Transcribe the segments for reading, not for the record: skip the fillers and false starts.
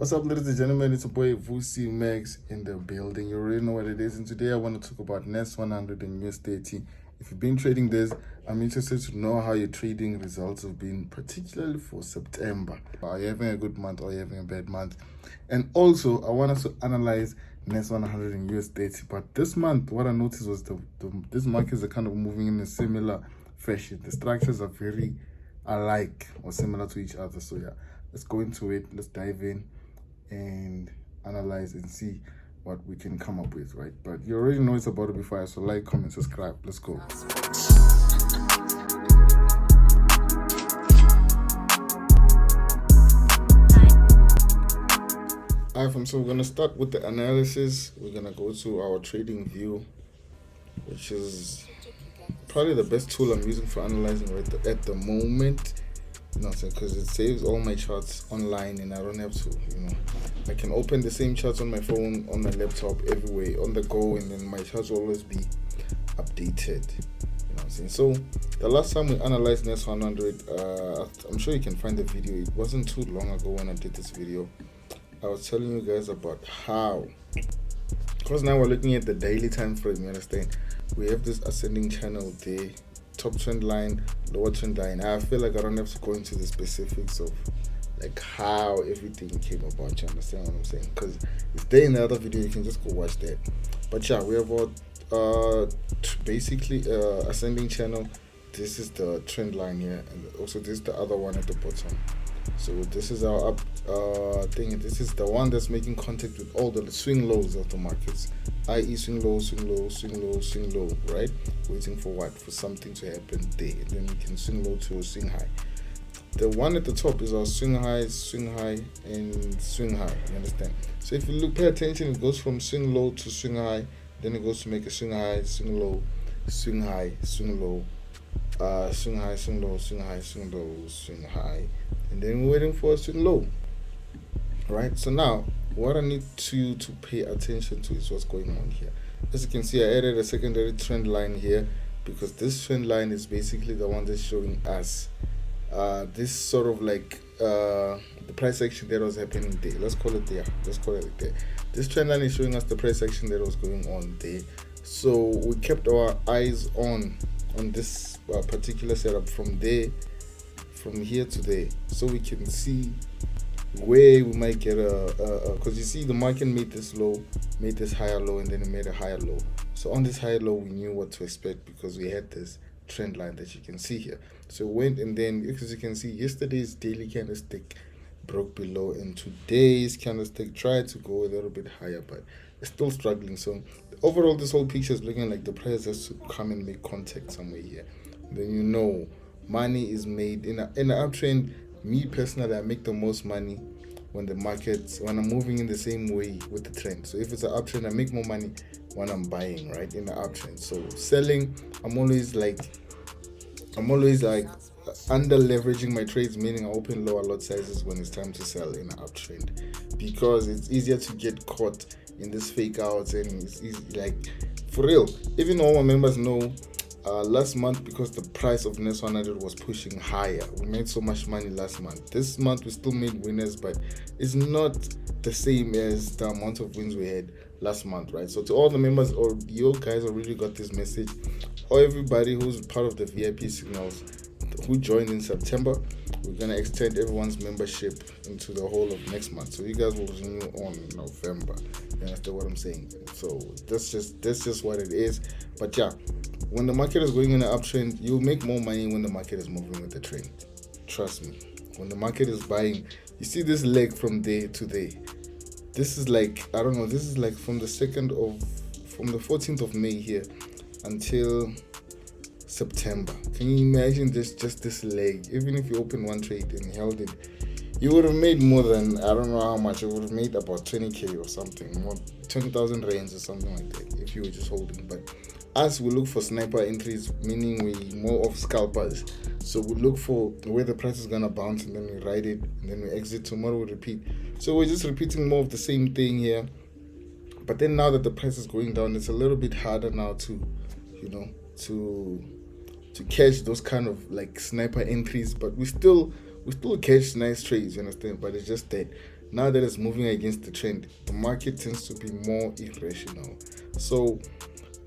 What's up, ladies and gentlemen? It's a boy Vussy Magz in the building. You already know what it is, and today I want to talk about NAS100 and US30. If you've been trading this, I'm interested to know how your trading results have been, particularly for September. Are you having a good month or are you having a bad month? And also, I want us to analyze NAS100 and US30. But this month, what I noticed was these markets are kind of moving in a similar fashion. The structures are very alike or similar to each other. So yeah, let's go into it. Let's dive in and analyze and see what we can come up with, right? But you already know it's about it before, so like, comment, subscribe. Let's go. Alright, so we're gonna start with the analysis. We're gonna go to our trading view, which is probably the best tool I'm using for analyzing at the moment. You know what I'm saying? Because it saves all my charts online and I don't have to, I can open the same charts on my phone, on my laptop, everywhere, on the go, and then my charts will always be updated. You know what I'm saying? So the last time we analyzed NAS100, I'm sure you can find the video. It wasn't too long ago when I did this video. I was telling you guys about how, because now we're looking at the daily time frame, you understand? We have this ascending channel there, top trend line, lower trend line. I feel like I don't have to go into the specifics of like how everything came about. You understand what I'm saying? Because it's there in the other video, you can just go watch that. But yeah, we have basically ascending channel. This is the trend line here, and also this is the other one at the bottom. So this is our up thing. This is the one that's making contact with all the swing lows of the markets, i.e. swing low, swing low, swing low, swing low, right? Waiting for what? For something to happen there. And then we can swing low to a swing high. The one at the top is our swing high, and swing high. You understand? So if you look, pay attention, it goes from swing low to swing high. Then it goes to make a swing high, swing low, swing high, swing low, swing high, swing low, swing high, swing low, swing high. And then we're waiting for a swing low. Right? So now, what I need to pay attention to is what's going on here. As you can see, I added a secondary trend line here because this trend line is basically the one that's showing us this sort of like the price action that was happening there. Let's call it there. This trend line is showing us the price action that was going on there. So we kept our eyes on this particular setup from here to there, so we can see where we might get because you see the market made this low, made this higher low, and then it made a higher low. So on this higher low we knew what to expect because we had this trend line that you can see here. So went, and then as you can see, yesterday's daily candlestick broke below, and today's candlestick tried to go a little bit higher, but it's still struggling. So overall this whole picture is looking like the price has to come and make contact somewhere here. Then money is made in an uptrend. Me personally, I make the most money when I'm moving in the same way with the trend. So if it's an uptrend, I make more money when I'm buying, right, in the uptrend. So selling, I'm always like under leveraging my trades, meaning I open lower lot sizes when it's time to sell in an uptrend, because it's easier to get caught in this fake outs, and it's easy, like, for real. Even all my members know, last month, because the price of NAS100 was pushing higher, we made so much money last month. This month we still made winners, but it's not the same as the amount of wins we had last month, right? So to all the members, or you guys already got this message, or everybody who's part of the VIP signals who joined in September, we're gonna extend everyone's membership into the whole of next month. So you guys will renew on November. You understand what I'm saying? So that's just what it is. But yeah, when the market is going in an uptrend, you'll make more money when the market is moving with the trend. Trust me. When the market is buying, you see this leg from there to there. This is like, I don't know, this is like from the 14th of May here until September. Can you imagine just this leg? Even if you open one trade and held it, you would have made more than, I don't know how much, you would have made about 20k or something, more 20,000 rands or something like that if you were just holding. But us, we look for sniper entries, meaning we more of scalpers. So we look for where the price is gonna bounce, and then we ride it, and then we exit. Tomorrow we repeat. So we're just repeating more of the same thing here. But then now that the price is going down, it's a little bit harder now to catch those kind of like sniper entries. But we still catch nice trades, you understand? But it's just that now that it's moving against the trend, the market tends to be more irrational. So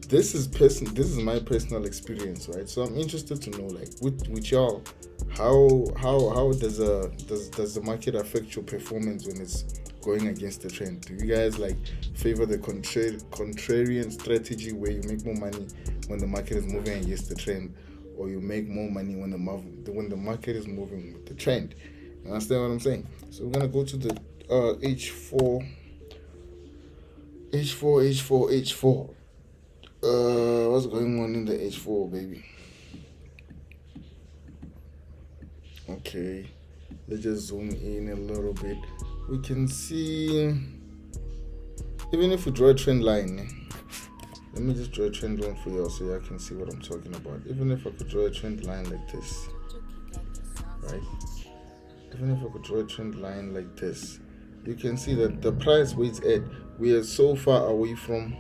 this is my personal experience, right? So I'm interested to know, like, with y'all, how does the market affect your performance when it's going against the trend? Do you guys like favor the contrarian strategy where you make more money when the market is moving against the trend, or you make more money when the market is moving with the trend? You understand what I'm saying? So we're gonna go to the H4. What's going on in the H4, baby? Okay, let's just zoom in a little bit. We can see, even if we draw a trend line, let me just draw a trend line for you so y'all can see what I'm talking about. Even if I could draw a trend line like this, right? Even if I could draw a trend line like this, you can see that the price where it's at, we are far away from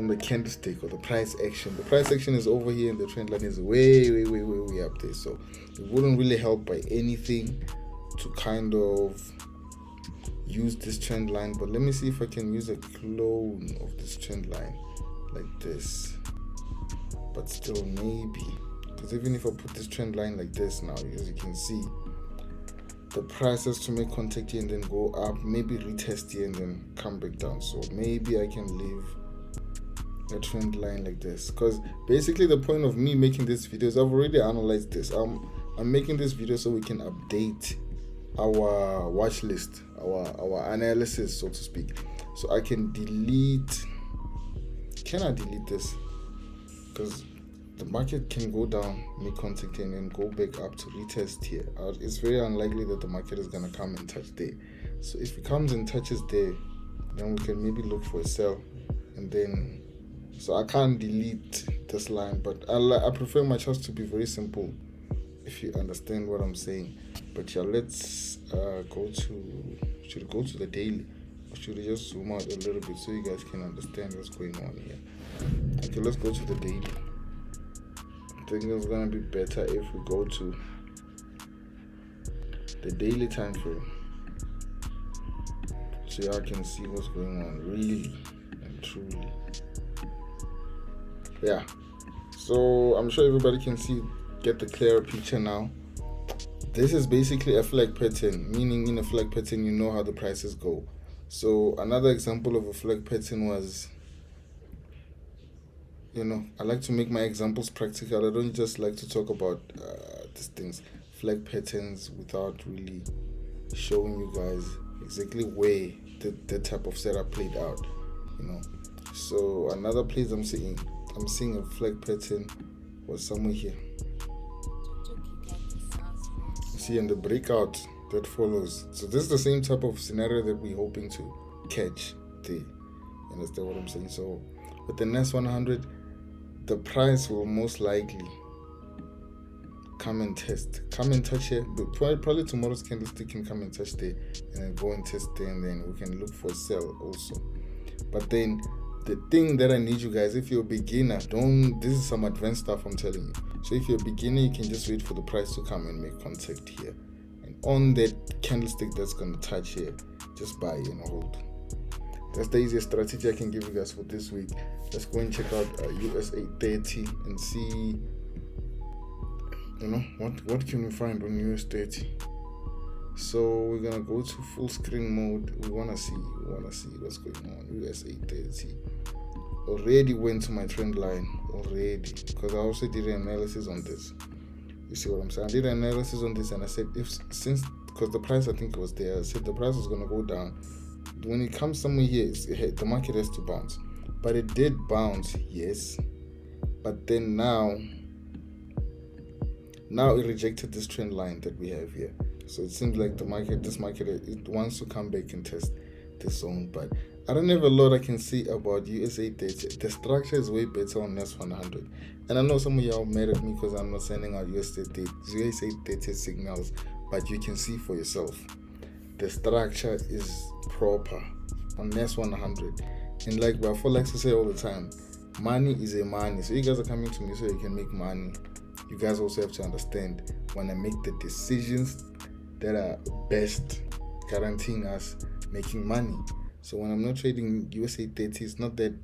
the candlestick or the price action. The price action is over here and the trend line is way up there. So it wouldn't really help by anything to kind of use this trend line. But let me see if I can use a clone of this trend line like this. But still maybe, because even if I put this trend line like this now, as you can see, the price has to make contact here and then go up, maybe retest here and then come back down. So maybe I can leave a trend line like this, because basically the point of me making this video is I've already analyzed this. I'm making this video so we can update our watch list, our analysis, so to speak. So I can delete. Can I delete this? Because the market can go down, make contact and then go back up to retest here. It's very unlikely that the market is gonna come and touch there. So if it comes and touches there, then we can maybe look for a sell, and then. So I can't delete this line, but I prefer my charts to be very simple, if you understand what I'm saying. But yeah, let's should go to the daily, or should we just zoom out a little bit so you guys can understand what's going on here? Okay, let's go to the daily. I think it's gonna be better if we go to the daily time frame, so y'all can see what's going on really and truly. Yeah, so I'm sure everybody can get the clearer picture now. This is basically a flag pattern, meaning in a flag pattern you know how the prices go. So another example of a flag pattern was, I like to make my examples practical. I don't just like to talk about these things, flag patterns, without really showing you guys exactly where the type of setup played out. So another place I'm seeing a flag pattern was somewhere here. See, and the breakout that follows. So this is the same type of scenario that we're hoping to catch there. You understand what I'm saying? So with the NAS100, the price will most likely come and touch here. But probably tomorrow's candlestick can come and touch there, and then go and test there, and then we can look for a sell also. But then the thing that I need you guys, if you're a beginner, this is some advanced stuff I'm telling you. So if you're a beginner, you can just wait for the price to come and make contact here. And on that candlestick that's going to touch here, just buy and hold. That's the easiest strategy I can give you guys for this week. Let's go and check out US 830 and see, what can we find on US 30. So we're gonna go to full screen mode. We wanna see what's going on. US 830 already went to my trend line already, because I also did an analysis on this. You see what I'm saying? I did an analysis on this, and I said because the price, I think it was there, I said the price was gonna go down. When it comes somewhere here, the market has to bounce, but it did bounce, yes. But then now it rejected this trend line that we have here. So it seems like this market, it wants to come back and test this zone. But I don't have a lot I can say about US 830. The structure is way better on NAS100. And I know some of y'all mad at me because I'm not sending out US 830 signals, but you can see for yourself. The structure is proper on NAS100. And like I like to say all the time, money is a money. So you guys are coming to me so you can make money. You guys also have to understand, when I make the decisions that are best guaranteeing us making money. So when I'm not trading USA 30, it's not that,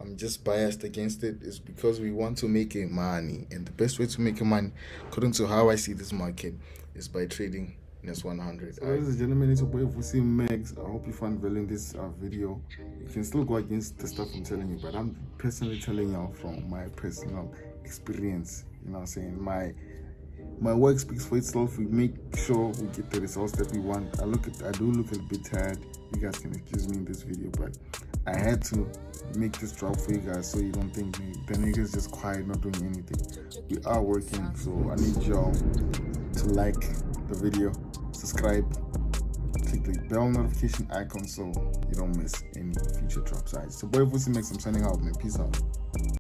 I'm just biased against it. It's because we want to make a money. And the best way to make a money, according to how I see this market, is by trading NAS100. So ladies and gentlemen, it's your boy Vussy Magz. I hope you found value in this video. You can still go against the stuff I'm telling you, but I'm personally telling you from my personal experience. You know what I'm saying? My work speaks for itself. We make sure we get the results that we want. I do look a bit tired. You guys can excuse me in this video, but I had to make this drop for you guys so you don't think the niggas just quiet, not doing anything. We are working, so I need y'all to like the video, subscribe, click the bell notification icon so you don't miss any future drops. Alright, so boy Vussy Magz, I'm signing out, man. Peace out.